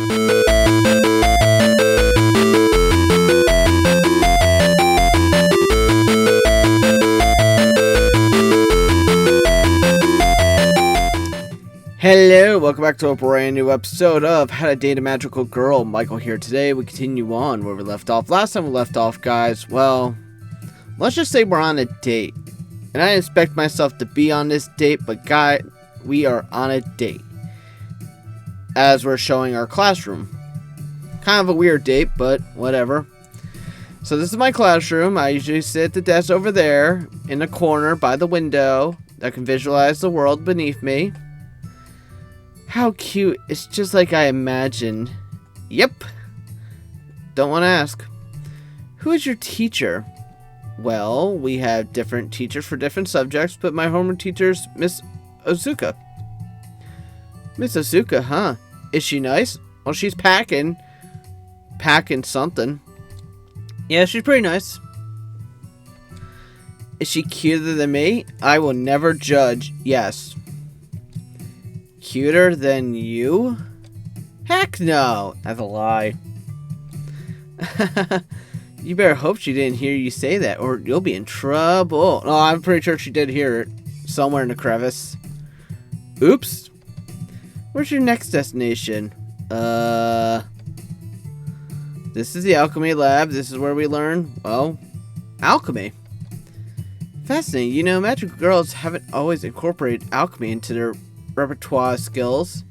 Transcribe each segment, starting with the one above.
Hello, welcome back to a brand new episode of How to Date a Magical Girl. Michael here. Today we continue on where we left off. Last time we left off, guys, well, let's just say we're on a date. And I didn't expect myself to be on this date, but guys, we are on a date. As we're showing our classroom. Kind of a weird date, but whatever. So this is my classroom. I usually sit at the desk over there in the corner by the window that can visualize the world beneath me. How cute. It's just like I imagined. Yep. Don't want to ask. Who is your teacher? Well, we have different teachers for different subjects, but my homeroom teacher's Miss Ozuka. Miss Ozuka, huh? Is she nice? Well, she's packing something. Yeah, she's pretty nice. Is she cuter than me? I will never judge. Yes. Cuter than you? Heck no! That's a lie. You better hope she didn't hear you say that, or you'll be in trouble. Oh, I'm pretty sure she did hear it. Somewhere in the crevice. Oops. Where's your next destination? This is the alchemy lab. This is where we learn, well, alchemy. Fascinating. You know, magical girls haven't always incorporated alchemy into their repertoire skills.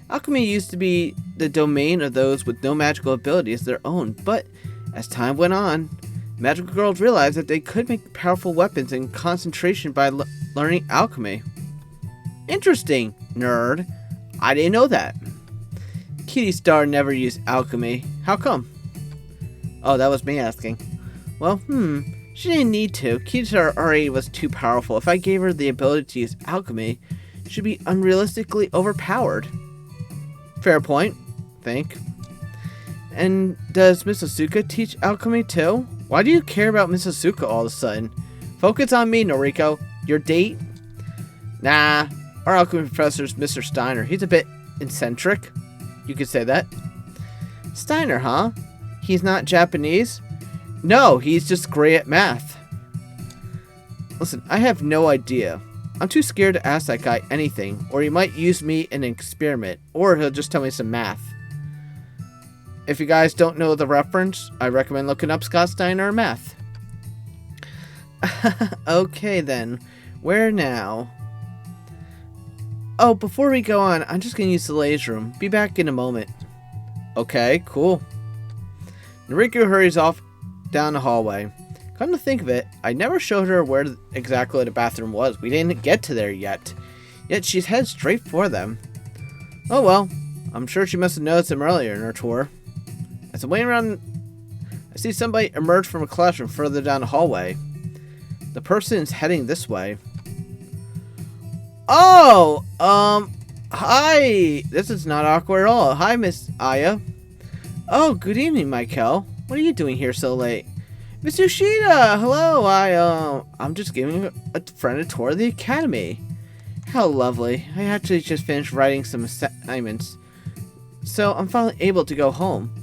Alchemy used to be the domain of those with no magical ability as their own, but as time went on, magical girls realized that they could make powerful weapons in concentration by learning alchemy. Interesting, nerd. I didn't know that. Kitty Star never used alchemy. How come? Oh, that was me asking. Well, she didn't need to. Kitty Star already was too powerful. If I gave her the ability to use alchemy, she'd be unrealistically overpowered. Fair point, think. And does Miss Asuka teach alchemy too? Why do you care about Miss Asuka all of a sudden? Focus on me, Noriko. Your date? Nah, our alchemy professor's Mr. Steiner. He's a bit eccentric. You could say that. Steiner, huh? He's not Japanese? No, he's just great at math. Listen, I have no idea. I'm too scared to ask that guy anything, or he might use me in an experiment, or he'll just tell me some math. If you guys don't know the reference, I recommend looking up Scott Steiner math. Okay then, where now? Oh, before we go on, I'm just gonna use the ladies' room. Be back in a moment. Okay, cool. Noriko hurries off down the hallway. Come to think of it, I never showed her where exactly the bathroom was. We didn't get to there yet. Yet she's headed straight for them. Oh well, I'm sure she must have noticed them earlier in her tour. As I'm waiting around, I see somebody emerge from a classroom further down the hallway. The person is heading this way. Oh, hi. This is not awkward at all. Hi, Miss Aya. Oh, good evening, Michael. What are you doing here so late? Miss Yoshida, hello. I'm just giving a friend a tour of the academy. How lovely. I actually just finished writing some assignments, so I'm finally able to go home.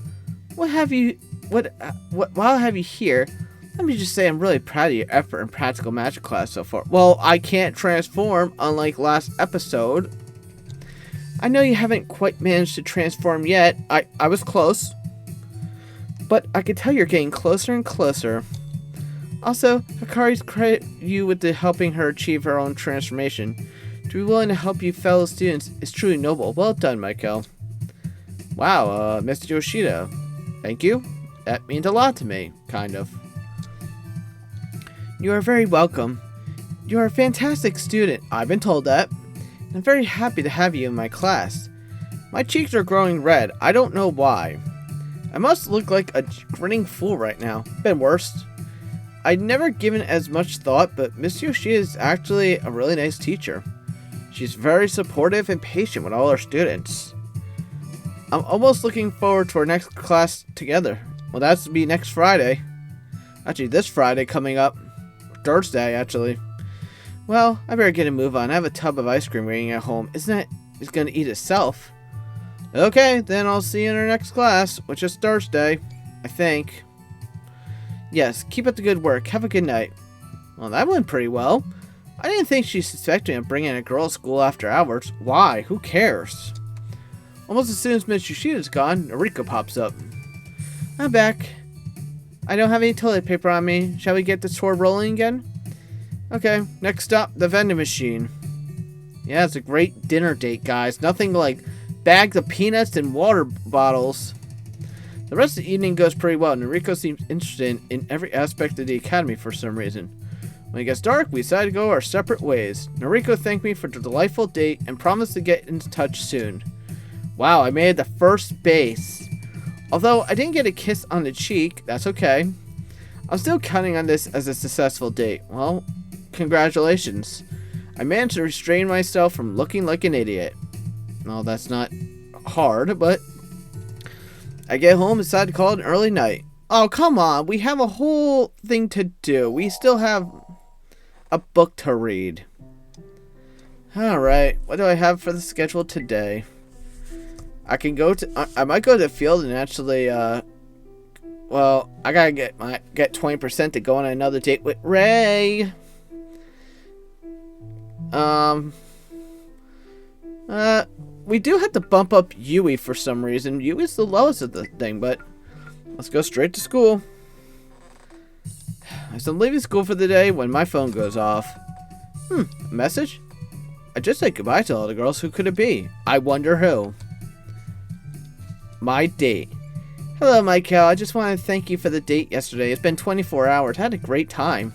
While I have you here, let me just say I'm really proud of your effort in practical magic class so far. Well, I can't transform, unlike last episode. I know you haven't quite managed to transform yet. I was close. But I can tell you're getting closer and closer. Also, Hikari's credit you with helping her achieve her own transformation. To be willing to help you fellow students is truly noble. Well done, Michael. Wow, Mr. Yoshida. Thank you. That means a lot to me, kind of. You are very welcome. You are a fantastic student. I've been told that. I'm very happy to have you in my class. My cheeks are growing red. I don't know why. I must look like a grinning fool right now. Been worse. I'd never given as much thought, but Miss Yoshida is actually a really nice teacher. She's very supportive and patient with all her students. I'm almost looking forward to our next class together. Well, that's to be next Friday. Actually, this Friday coming up. Thursday, actually. Well, I better get a move on. I have a tub of ice cream waiting at home. Isn't that it's going to eat itself? Okay, then I'll see you in our next class, which is Thursday, I think. Yes, keep up the good work. Have a good night. Well, that went pretty well. I didn't think she suspected me of bringing a girl to school after hours. Why? Who cares? Almost as soon as Miss Yoshida's gone, Noriko pops up. I'm back. I don't have any toilet paper on me. Shall we get the tour rolling again? Okay, next stop, the vending machine. Yeah, it's a great dinner date, guys. Nothing like bags of peanuts and water bottles. The rest of the evening goes pretty well. Noriko seems interested in every aspect of the academy for some reason. When it gets dark, we decide to go our separate ways. Noriko thanked me for the delightful date and promised to get in touch soon. Wow, I made it to first base. Although I didn't get a kiss on the cheek, that's okay. I'm still counting on this as a successful date. Well, congratulations. I managed to restrain myself from looking like an idiot. Well, that's not hard, but I get home and decide to call it an early night. Oh, come on. We have a whole thing to do. We still have a book to read. Alright, what do I have for the schedule today? I can go to, I might go to the field and actually, well, I gotta get 20% to go on another date with Ray. We do have to bump up Yui for some reason. Yui's the lowest of the thing, but let's go straight to school. As I'm leaving school for the day when my phone goes off. A message? I just said goodbye to all the girls. Who could it be? I wonder who. My date. Hello, Michael. I just want to thank you for the date yesterday. It's been 24 hours. I had a great time.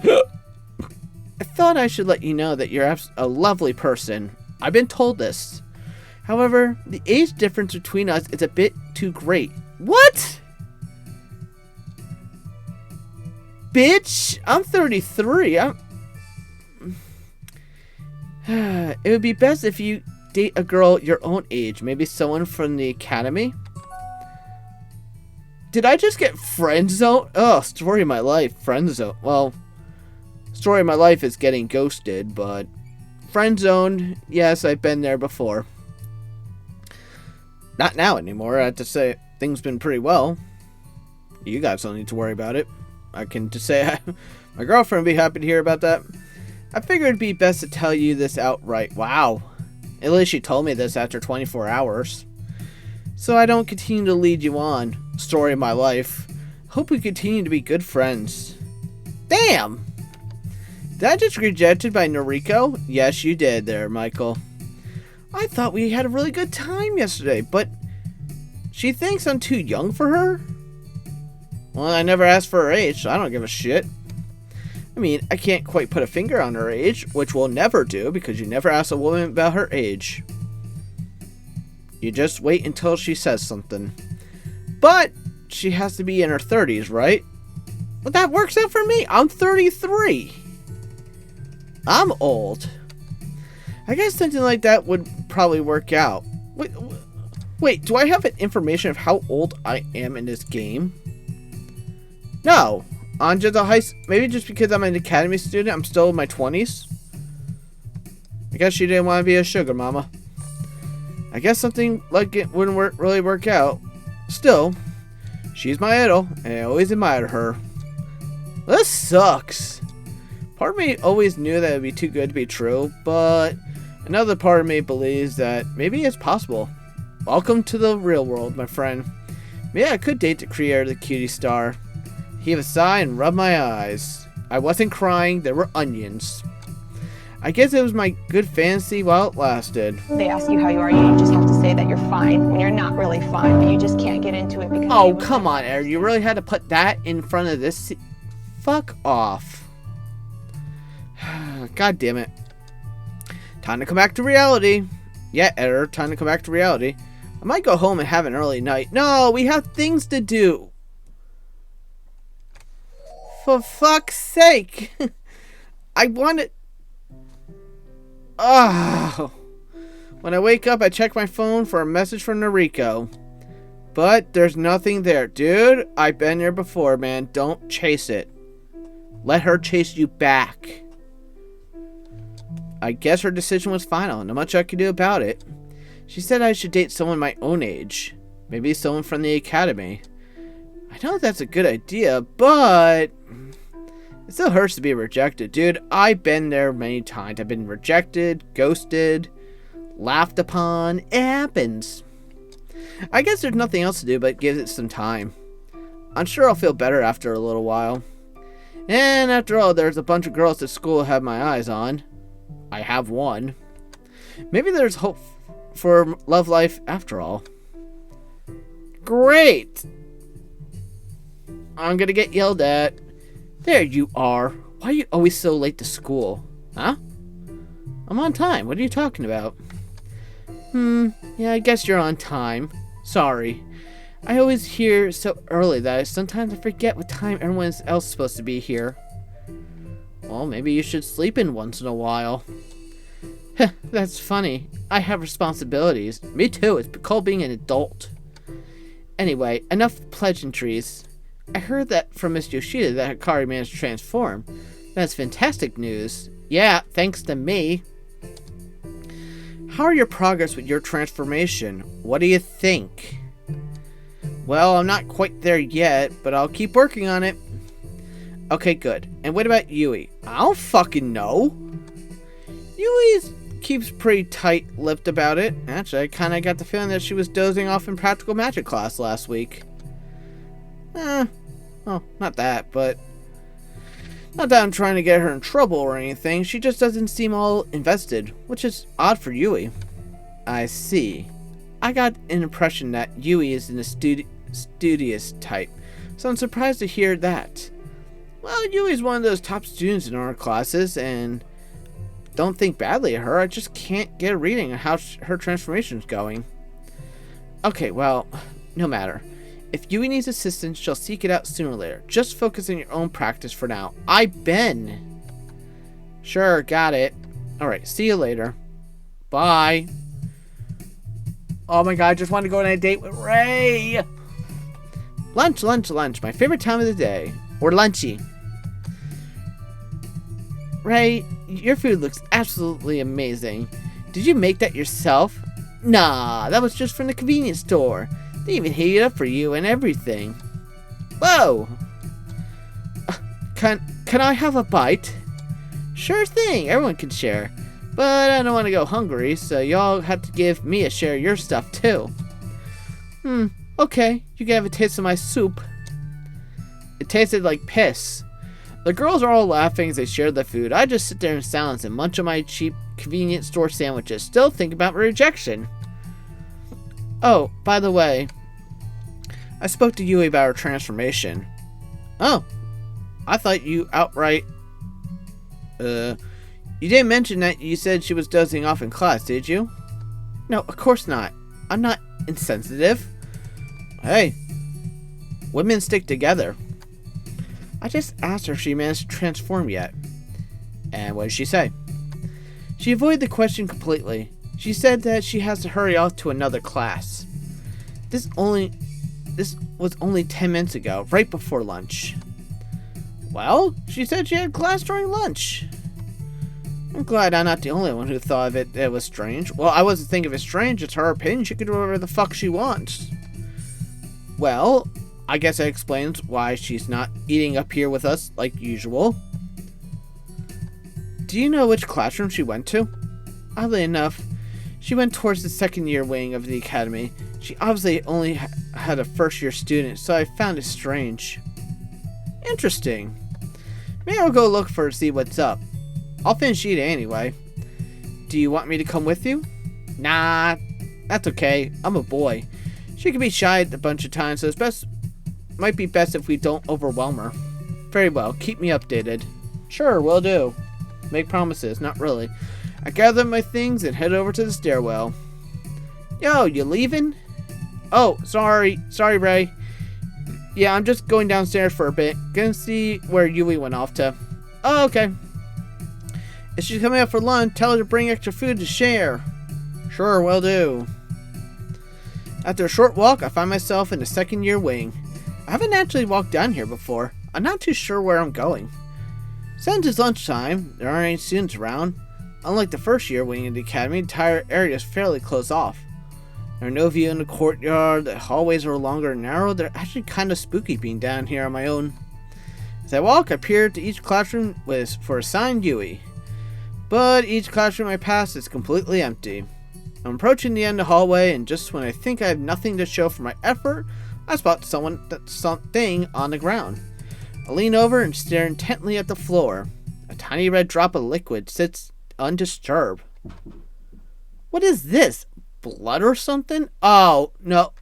I thought I should let you know that you're a lovely person. I've been told this. However, the age difference between us is a bit too great. What? Bitch, I'm 33. It would be best if you date a girl your own age. Maybe someone from the academy? Did I just get friendzoned? Oh, story of my life. Friendzoned. Well, story of my life is getting ghosted, but friendzoned, yes, I've been there before. Not now anymore. I have to say, things been pretty well. You guys don't need to worry about it. I can just say my girlfriend would be happy to hear about that. I figured it'd be best to tell you this outright. Wow. At least she told me this after 24 hours. So I don't continue to lead you on. Story of my life. Hope we continue to be good friends. Damn! Did I just get rejected by Noriko? Yes, you did there, Michael. I thought we had a really good time yesterday, but she thinks I'm too young for her? Well, I never asked for her age, so I don't give a shit. I mean, I can't quite put a finger on her age, which we'll never do because you never ask a woman about her age. You just wait until she says something. But she has to be in her 30s, right? Well, that works out for me. I'm 33. I'm old. I guess something like that would probably work out. Wait, do I have an information of how old I am in this game? No. On just a maybe just because I'm an academy student, I'm still in my 20s. I guess she didn't want to be a sugar mama. I guess something like it wouldn't really work out. Still, she's my idol, and I always admired her. This sucks. Part of me always knew that it would be too good to be true, but another part of me believes that maybe it's possible. Welcome to the real world, my friend. Maybe I could date the creator of the cutie star. Heave a sigh and rub my eyes. I wasn't crying, there were onions. I guess it was my good fantasy while it lasted. They ask you how you are, you just have to say that you're fine when you're not really fine, but you just can't get into it because... Oh, come on, Aaron. You really had to put that in front of this... Fuck off. God damn it. Time to come back to reality. Yeah, editor, time to come back to reality. I might go home and have an early night. No, we have things to do. For fuck's sake. I want to... Oh. When I wake up, I check my phone for a message from Noriko. But there's nothing there. Dude, I've been there before, man. Don't chase it. Let her chase you back. I guess her decision was final. Not much I could do about it. She said I should date someone my own age. Maybe someone from the academy. I know that's a good idea, but it still hurts to be rejected. Dude, I've been there many times. I've been rejected, ghosted, laughed upon. It happens. I guess there's nothing else to do but give it some time. I'm sure I'll feel better after a little while. And after all, there's a bunch of girls at school I have my eyes on. I have one. Maybe there's hope for love life after all. Great! I'm gonna get yelled at. There you are. Why are you always so late to school? Huh? I'm on time. What are you talking about? Yeah, I guess you're on time. Sorry. I always hear so early that sometimes I forget what time everyone else is supposed to be here. Well, maybe you should sleep in once in a while. That's funny. I have responsibilities. Me too. It's called being an adult. Anyway, enough pleasantries. I heard that from Miss Yoshida that Hikari managed to transform. That's fantastic news. Yeah, thanks to me. How are your progress with your transformation? What do you think? Well, I'm not quite there yet, but I'll keep working on it. Okay, good. And what about Yui? I don't fucking know. Yui keeps pretty tight-lipped about it. Actually, I kind of got the feeling that she was dozing off in practical magic class last week. Well, not that, but not that I'm trying to get her in trouble or anything. She just doesn't seem all invested, which is odd for Yui. I see. I got an impression that Yui is in a studious type, so I'm surprised to hear that. Well, Yui's one of those top students in our classes, and don't think badly of her. I just can't get a reading on how her transformation's going. Okay, well, no matter. If Yui needs assistance, she'll seek it out sooner or later. Just focus on your own practice for now. I've been. Sure, got it. Alright, see you later. Bye. Oh my god, I just want to go on a date with Ray. Lunch, lunch, lunch. My favorite time of the day. Or lunchy. Ray, your food looks absolutely amazing. Did you make that yourself? Nah, that was just from the convenience store. They even heat it up for you and everything. Whoa! Can I have a bite? Sure thing, everyone can share. But I don't want to go hungry, so y'all have to give me a share of your stuff too. Okay, you can have a taste of my soup. It tasted like piss. The girls are all laughing as they share the food. I just sit there in silence and munch on my cheap convenience store sandwiches, still think about my rejection. Oh, by the way, I spoke to Yui about her transformation. Oh, I thought you outright... You didn't mention that you said she was dozing off in class, did you? No, of course not. I'm not insensitive. Hey, women stick together. I just asked her if she managed to transform yet. And what did she say? She avoided the question completely. She said that she has to hurry off to another class. This was only 10 minutes ago, right before lunch. Well, she said she had class during lunch. I'm glad I'm not the only one who thought of it was strange. Well, I wasn't thinking of it strange. It's her opinion. She can do whatever the fuck she wants. Well, I guess that explains why she's not eating up here with us like usual. Do you know which classroom she went to? Oddly enough, she went towards the second year wing of the academy. She obviously only had a first year student, so I found it strange. Interesting. Maybe I'll go look for her to see what's up. I'll finish eating anyway. Do you want me to come with you? Nah, that's okay. I'm a boy. She can be shy a bunch of times, so might be best if we don't overwhelm her. Very well, keep me updated. Sure, will do. Make promises, not really. I gather my things and head over to the stairwell. Yo, you leaving? Oh, sorry, Ray. Yeah, I'm just going downstairs for a bit. Gonna see where Yui went off to. Oh, okay. If she's coming out for lunch, tell her to bring extra food to share. Sure, will do. After a short walk, I find myself in the second year wing. I haven't actually walked down here before. I'm not too sure where I'm going. Since it's lunchtime, there aren't any students around. Unlike the first year wing in the academy, the entire area is fairly closed off. There's no view in the courtyard. The hallways are longer and narrow. They're actually kind of spooky being down here on my own. As I walk, I peer to each classroom for assigned Yui. But each classroom I pass is completely empty. I'm approaching the end of the hallway, and just when I think I have nothing to show for my effort, I spot something on the ground. I lean over and stare intently at the floor. A tiny red drop of liquid sits undisturbed. What is this? Blood or something? Oh, no.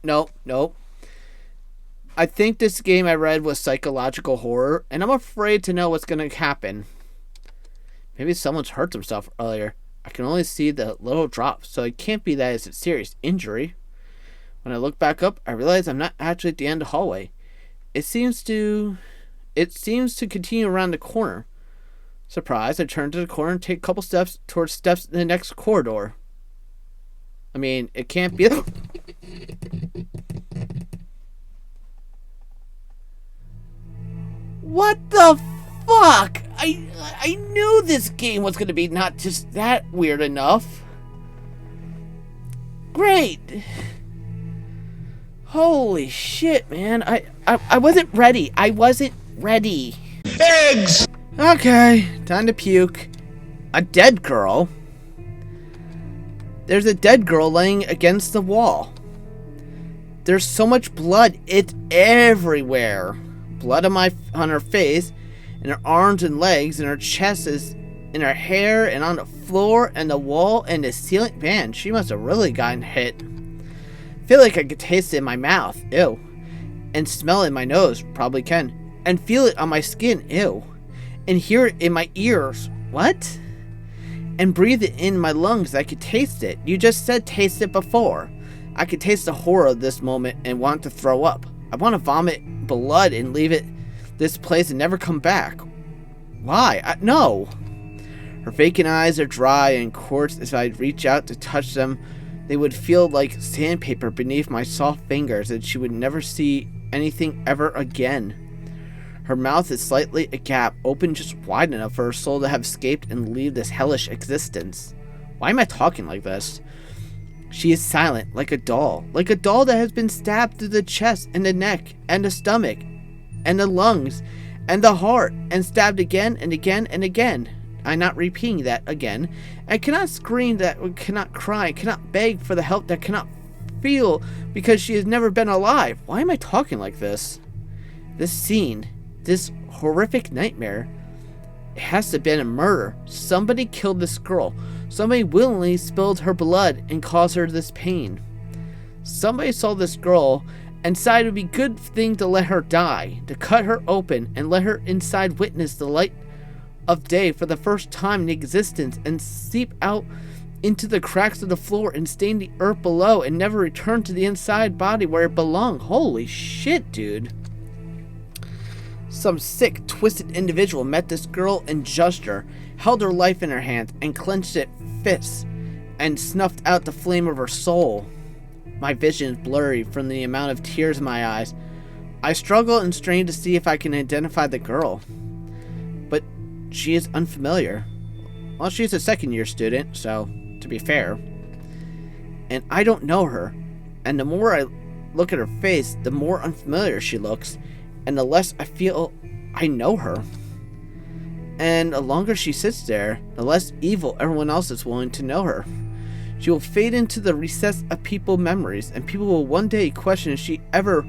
I think this game I read was psychological horror, and I'm afraid to know what's going to happen. Maybe someone's hurt themselves earlier. I can only see the little drop, so it can't be that it's a serious injury. When I look back up, I realize I'm not actually at the end of the hallway. It seems to continue around the corner. Surprised, I turn to the corner and take a couple steps towards steps in the next corridor. I mean, it can't be... What the fuck? I knew this game was going to be not just that weird enough. Great. Holy shit, man. I wasn't ready. I wasn't ready. Eggs! Okay, time to puke. A dead girl? There's a dead girl laying against the wall. There's so much blood. It's everywhere. Blood on her face, and her arms and legs, and her chest is in her hair, and on the floor, and the wall, and the ceiling. Man, she must have really gotten hit. I feel like I could taste it in my mouth. Ew. And smell it in my nose. Probably can. And feel it on my skin. Ew. And hear it in my ears. What? And breathe it in my lungs. I could taste it. You just said taste it before. I could taste the horror of this moment and want to throw up. I want to vomit blood and leave this place and never come back. Why? No. Her vacant eyes are dry and quartz. If I reach out to touch them, they would feel like sandpaper beneath my soft fingers, and she would never see anything ever again. Her mouth is slightly agape, open just wide enough for her soul to have escaped and leave this hellish existence. Why am I talking like this? She is silent, like a doll that has been stabbed through the chest and the neck and the stomach and the lungs and the heart, and stabbed again and again and again. I'm not repeating that again. I cannot scream that cannot cry, cannot beg for the help that cannot feel, because she has never been alive. Why am I talking like this? This scene, this horrific nightmare, it has to have been a murder. Somebody killed this girl. Somebody willingly spilled her blood and caused her this pain. Somebody saw this girl and decided it would be a good thing to let her die, to cut her open and let her inside witness the light of day for the first time in existence, and seep out into the cracks of the floor and stain the earth below, and never return to the inside body where it belonged. Holy shit, dude. Some sick, twisted individual met this girl and judged her, held her life in her hands, and clenched it fists, and snuffed out the flame of her soul. My vision is blurry from the amount of tears in my eyes. I struggle and strain to see if I can identify the girl. But she is unfamiliar. Well, she's a second-year student, so, to be fair. And I don't know her. And the more I look at her face, the more unfamiliar she looks, and the less I feel I know her. And the longer she sits there, the less evil everyone else is willing to know her. She will fade into the recess of people's memories, and people will one day question, is she ever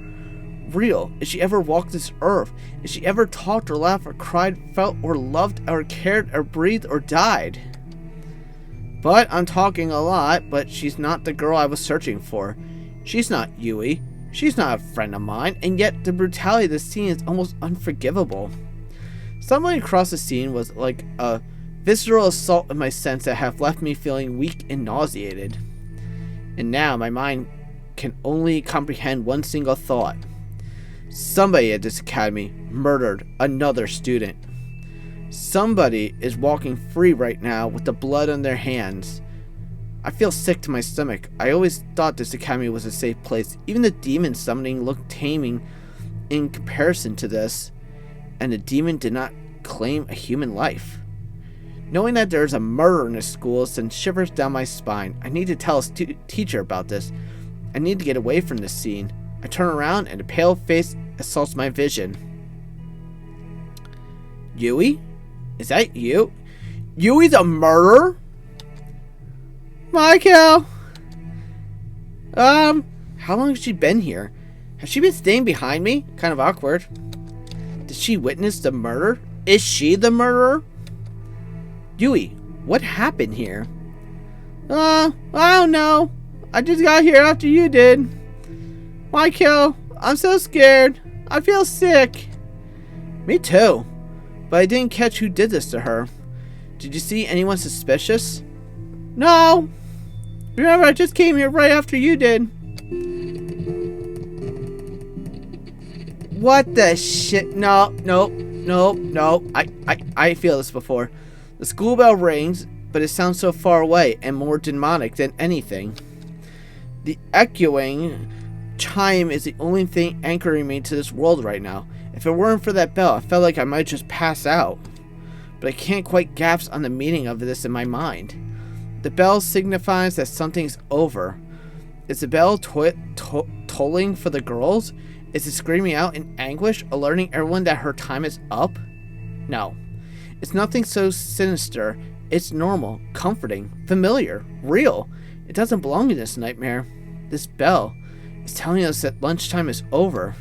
real? Is she ever walked this earth? Is she ever talked or laughed or cried, felt or loved or cared or breathed or died? But I'm talking a lot, but she's not the girl I was searching for. She's not Yui. She's not a friend of mine, and yet the brutality of the scene is almost unforgivable. Stumbling across the scene was like a visceral assault in my sense that have left me feeling weak and nauseated. And now my mind can only comprehend one single thought. Somebody at this academy murdered another student. Somebody is walking free right now with the blood on their hands. I feel sick to my stomach. I always thought this academy was a safe place. Even the demon summoning looked taming in comparison to this. And the demon did not claim a human life. Knowing that there is a murder in this school sends shivers down my spine. I need to tell a teacher about this. I need to get away from this scene. I turn around and a pale face assaults my vision. Yui? Is that you? Yui's a murderer? Michael! How long has she been here? Has she been staying behind me? Kind of awkward. Did she witness the murder? Is she the murderer? Yui, what happened here? I don't know. I just got here after you did. Michael, I'm so scared. I feel sick. Me too. But I didn't catch who did this to her. Did you see anyone suspicious? No. Remember, I just came here right after you did. What the shit? No. I feel this before. The school bell rings, but it sounds so far away and more demonic than anything. The echoing chime is the only thing anchoring me to this world right now. If it weren't for that bell, I felt like I might just pass out. But I can't quite grasp on the meaning of this in my mind. The bell signifies that something's over. Is the bell tolling for the girls? Is it screaming out in anguish, alerting everyone that her time is up? No. It's nothing so sinister. It's normal, comforting, familiar, real. It doesn't belong in this nightmare. This bell is telling us that lunchtime is over.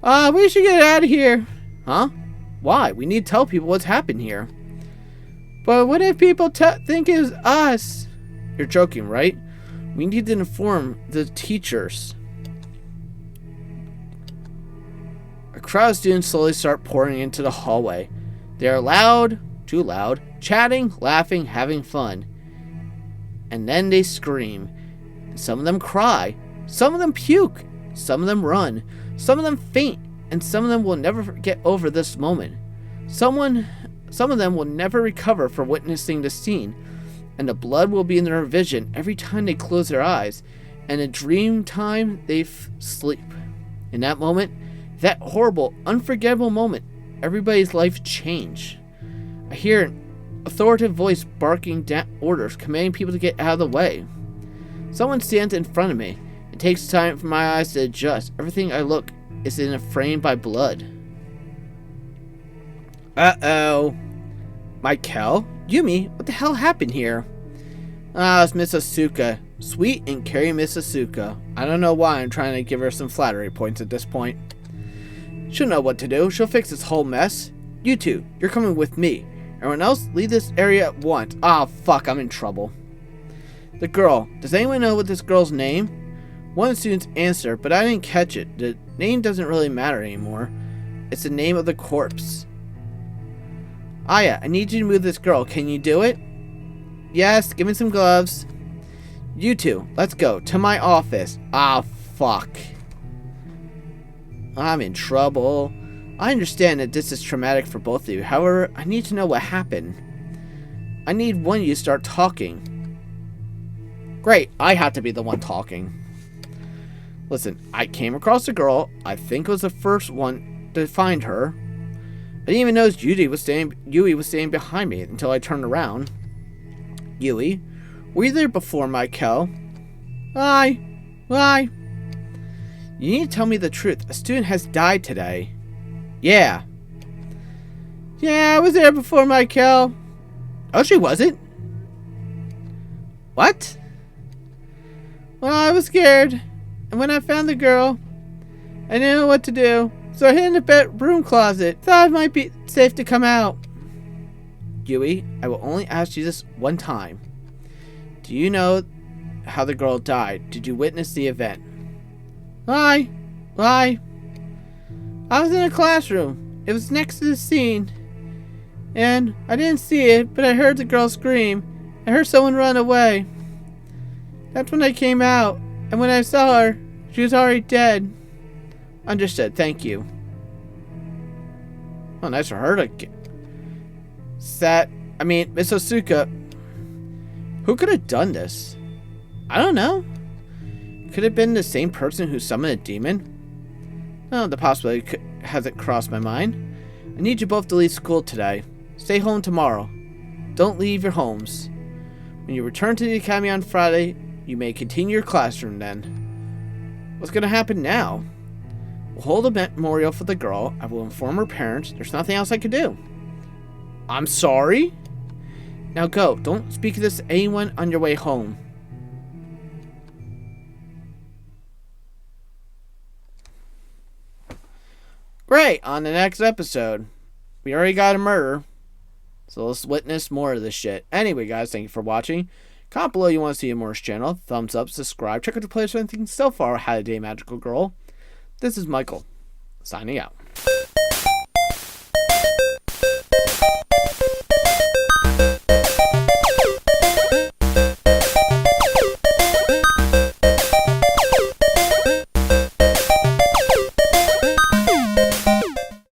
We should get out of here. Huh? Why? We need to tell people what's happened here. But what if people think it's us? You're joking, right? We need to inform the teachers. A crowd of students slowly start pouring into the hallway. They are loud, too loud, chatting, laughing, having fun. And then they scream. Some of them cry. Some of them puke. Some of them run. Some of them faint. And some of them will never get over this moment. Some of them will never recover from witnessing the scene. And the blood will be in their vision every time they close their eyes. And in dream time, they sleep. In that moment, that horrible, unforgettable moment, everybody's life changed. I hear an authoritative voice barking down orders, commanding people to get out of the way. Someone stands in front of me. It takes time for my eyes to adjust. Everything I look is in a frame by blood. Uh-oh. Michael? Yumi? What the hell happened here? It's Miss Asuka. Sweet and caring Miss Asuka. I don't know why I'm trying to give her some flattery points at this point. She'll know what to do. She'll fix this whole mess. You two, you're coming with me. Everyone else, leave this area at once. Fuck, I'm in trouble. The girl. Does anyone know what this girl's name? One of the students answered, but I didn't catch it. The name doesn't really matter anymore. It's the name of the corpse. Aya, I need you to move this girl. Can you do it? Yes, give me some gloves. You two, let's go. To my office. Fuck. I'm in trouble. I understand that this is traumatic for both of you. However, I need to know what happened. I need one of you to start talking. Great, I have to be the one talking. Listen, I came across a girl. I think I was the first one to find her. I didn't even notice Yui was standing behind me until I turned around. Yui, were you there before, Michael? Why? You need to tell me the truth. A student has died today. Yeah, I was there before, Michael. Oh, she wasn't? What? Well, I was scared. And when I found the girl, I didn't know what to do. So I hid in the bedroom closet. Thought it might be safe to come out. Yui, I will only ask you this one time. Do you know how the girl died? Did you witness the event? Why? I was in a classroom. It was next to the scene. And I didn't see it, but I heard the girl scream. I heard someone run away. That's when I came out. And when I saw her, she was already dead. Understood. Thank you. Oh, nice for her to get... Miss Asuka. Who could have done this? I don't know. Could it have been the same person who summoned a demon? Oh, the possibility hasn't crossed my mind. I need you both to leave school today. Stay home tomorrow. Don't leave your homes. When you return to the academy on Friday, you may continue your classroom then. What's gonna happen now? We'll hold a memorial for the girl. I will inform her parents. There's nothing else I can do. I'm sorry? Now go. Don't speak of this to anyone on your way home. Great. On the next episode. We already got a murder. So let's witness more of this shit. Anyway, guys, thank you for watching. Comment below you want to see Moore's channel. Thumbs up, subscribe. Check out the playlist for anything so far. How to Date a Magical Girl. This is Michael, signing out.